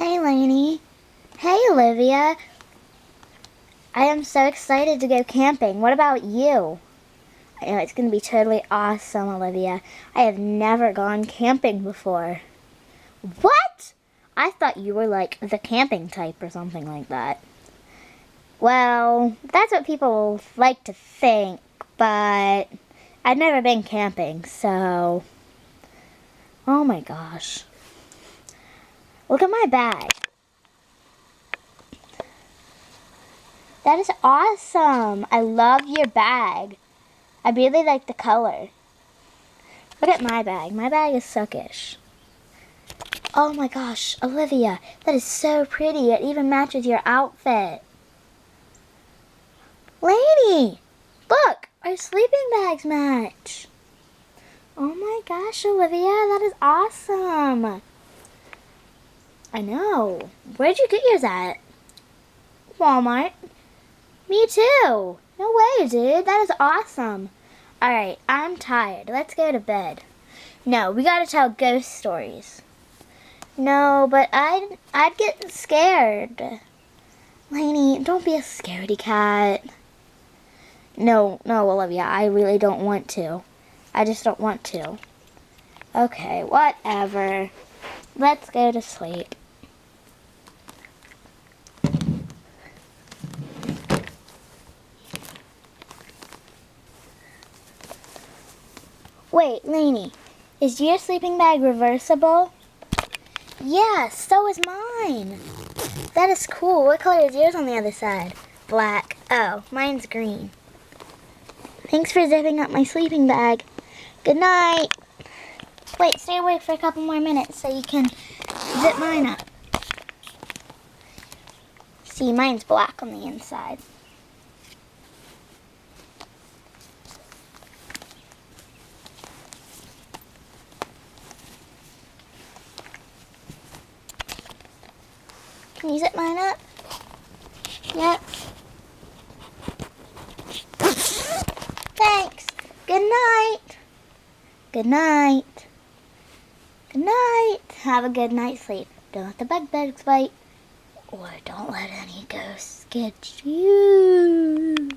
Hey, Lanie. Hey, Olivia. I am so excited to go camping. What about you? I know it's going to be totally awesome, Olivia. I have never gone camping before. What? I thought you were like the camping type or something like that. Well, that's what people like to think, but I've never been camping, so... Oh my gosh. Look at my bag. That is awesome. I love your bag. I really like the color. Look at my bag. My bag is suckish. Oh my gosh, Olivia, that is so pretty. It even matches your outfit. Lanie, look, our sleeping bags match. Oh my gosh, Olivia, that is awesome. I know. Where'd you get yours at? Walmart. Me too. No way, dude. That is awesome. Alright, I'm tired. Let's go to bed. No, we gotta tell ghost stories. No, but I'd get scared. Lanie, don't be a scaredy cat. No, Olivia, I really don't want to. I just don't want to. Okay, whatever. Let's go to sleep. Wait, Lanie, is your sleeping bag reversible? Yeah, so is mine. That is cool. What color is yours on the other side? Black. Oh, mine's green. Thanks for zipping up my sleeping bag. Good night. Wait, stay awake for a couple more minutes so you can zip mine up. See, mine's black on the inside. Can you zip mine up? Yep. Thanks. Good night. Good night. Good night. Have a good night's sleep. Don't let the bugs bite. Or don't let any ghosts get you.